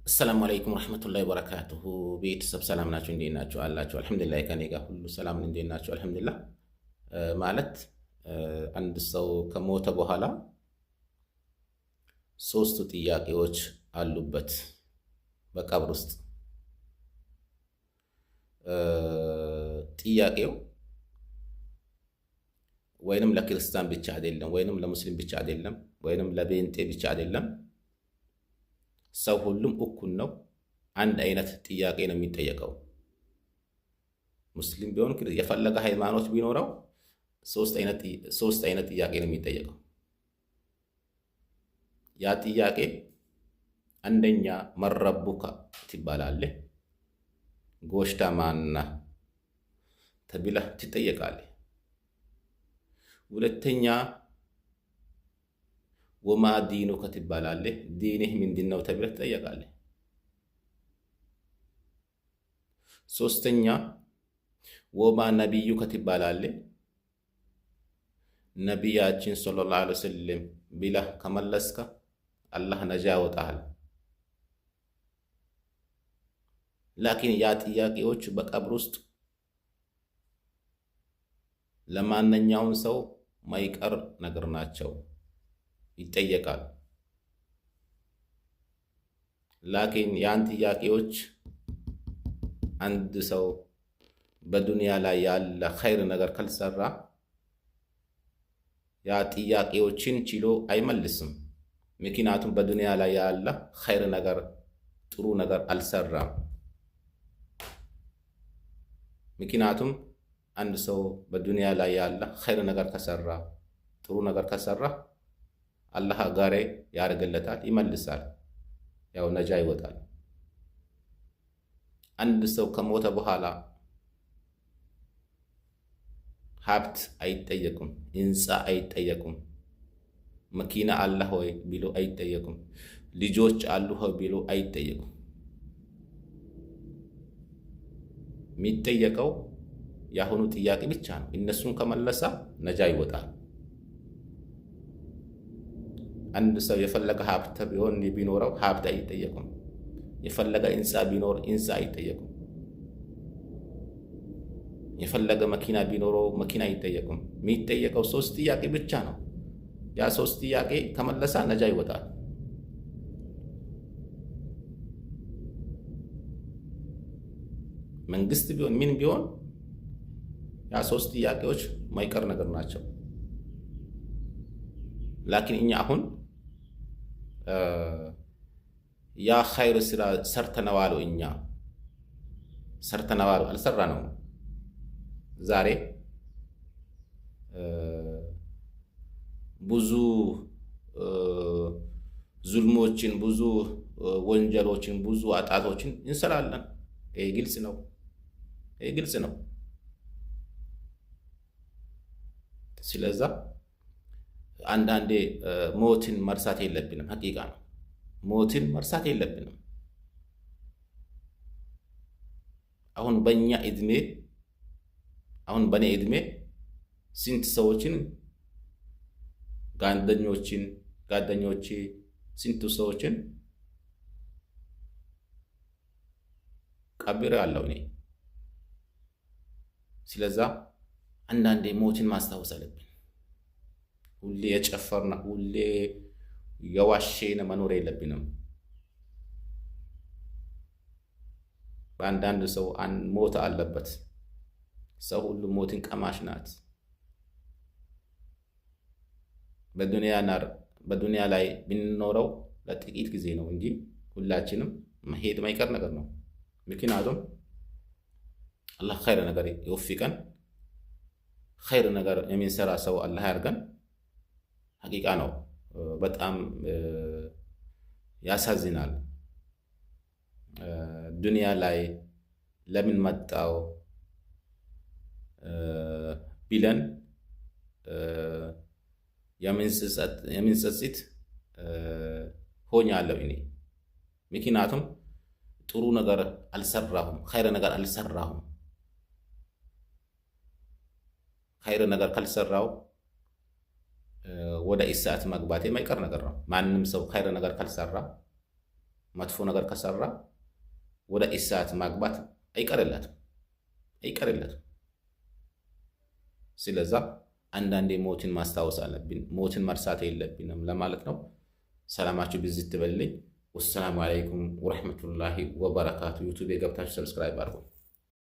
السلام عليكم ورحمة الله وبركاته. ቤተሰብ ሰላም ናችሁ? እንዴት ናችሁ? አላችሁ? አልሐምዱሊላህ ከኔ ጋር ሁሉ ሰላም። እንዴት ናችሁ? አልሐምዱሊላህ። ማለት አንድ ሰው ከሞተ በኋላ ሶስቱ ጥያቄዎች አሉበት በቀብር ውስጥ። ጥያቄው ወይንም ለክርስቲያን ብቻ አይደለም፣ ወይንም ለሙስሊም ብቻ አይደለም፣ ወይንም ለቤንጤ ብቻ አይደለም። ሰው ሁሉም እኩል ነው። አንድ አይነት ጥያቄ ነው የሚጠየቀው። ሙስሊም ቢሆን የፈለገ ሃይማኖት ቢኖረው ሶስት አይነት ጥያቄ ነው የሚጠየቀው። ያ ጥያቄ አንደኛ መረቡካ ትባላለህ፣ ጎሽታ ማና ተብለህ ትጠየቃለህ። ሁለተኛ ወማ ዲኑከ ትባላለህ፣ ዲንህ ምንድነው ተብለህ ትጠየቃለህ። ሶስተኛ ወማ ነቢዩከ ትባላለህ፣ ነቢያችን ሰለላሁ ዐለይሂ ወሰለም ብለህ ከመለስከ አላህ ነጃ ያወጣሃል። ላኪን ያ ጥያቄዎች በቀብር ውስጥ ለማንኛውም ሰው ማይቀር ነገር ናቸው፣ ይጠየቃል። ላኪን ያን ጥያቄዎች አንድ ሰው በዱንያ ላይ ያለ ኸይር ነገር ካልሰራ ያ ጥያቄዎችን ችሎ አይመልስም። ምክንያቱም በዱንያ ላይ ያለ ኸይር ነገር ጥሩ ነገር አልሰራም። ምክንያቱም አንድ ሰው በዱንያ ላይ ያለ ኸይር ነገር ከሰራ ጥሩ ነገር ከሰራ አላህ ጋር ያደርግለታል፣ ይመልሳል፣ ያው ነጃ ይወጣል። አንድ ሰው ከሞተ በኋላ ሀብት አይጠየቁም፣ ህንፃ አይጠየቁም፣ መኪና አለህ ወይ ቢሎ አይጠየቁም፣ ልጆች አሉ ሆይ ቢሎ አይጠየቁም። የሚጠየቀው የአሁኑ ጥያቄ ብቻ ነው። እነሱን ከመለሳ ነጃ ይወጣል። አንድ ሰው የፈለገ ሀብት ቢኖረው ሀብት አይጠየቁም። የፈለገ ህንፃ ቢኖር ህንፃ አይጠየቁም። የፈለገ መኪና ቢኖረው መኪና አይጠየቁም። የሚጠየቀው ሶስት ጥያቄ ብቻ ነው። ያ ሶስት ጥያቄ ከመለሳ ነጃ ይወጣል። መንግስት ቢሆን ምን ቢሆን ያ ሶስት ጥያቄዎች ማይቀር ነገር ናቸው። ላኪን እኛ አሁን ያ ኸይር ስራ ሰርተነዋል፣ እኛ ሰርተነዋል፣ አልሰራነው። ዛሬ ብዙ ዙልሞችን፣ ብዙ ወንጀሎችን፣ ብዙ አጣቶችን እንሰራለን። ይሄ ግልጽ ነው። ይሄ ግልጽ ነው። ስለዛ አንዳንዴ ሞትን መርሳት የለብንም። ሐቂቃ ነው። ሞትን መርሳት የለብንም። አሁን በእኛ እድሜ አሁን በእኔ እድሜ ስንት ሰዎችን ጓደኞቼ ስንቱ ሰዎችን ቀብሬ አለው እኔ። ስለዛ አንዳንዴ ሞትን ማስታወስ አለብን። ሁሌ የጨፈርና ሁሌ የዋሸን መኖር የለብንም። በአንዳንድ ሰው ሞት አለበት። ሰው ሁሉ ሞትን ቀማሽ ናት። በዱንያ ላይ ብንኖረው ለጥቂት ጊዜ ነው እንጂ ሁላችንም መሄድ ማይቀር ነገር ነው። ምክንያቱም አላህ ኸይር ነገር ይወፍቀን፣ ኸይር ነገር የሚንሰራ ሰው አላህ ያርገን። ሐቂቃ ነው። በጣም ያሳዝናል። ዱንያ ላይ ለምን መጣው ቢለን የምንጸጸት ሆኛለሁ እኔ። ምክንያቱም ጥሩ ነገር አልሰራሁም፣ ኸይር ነገር አልሰራሁም። ኸይር ነገር ካልሰራው ወደ ኢሳት መግባት የማይቀር ነገር ነው። ማንም ሰው ኸይር ነገር ካልሰራ መጥፎ ነገር ከሰራ ወደ እሳት ማግባት አይቀርለትም። ስለዛ አንዳንዴ ሞትን ማስታወስ አለብን፣ ሞትን መርሳት የለብንም ለማለት ነው። ሰላማችሁ ብዝት ትበልልኝ። ወሰላሙ አለይኩም ወረሕመቱላሂ ወበረካቱ። ዩቱብ የገብታችሁ ሰብስክራይብ አድርጉ።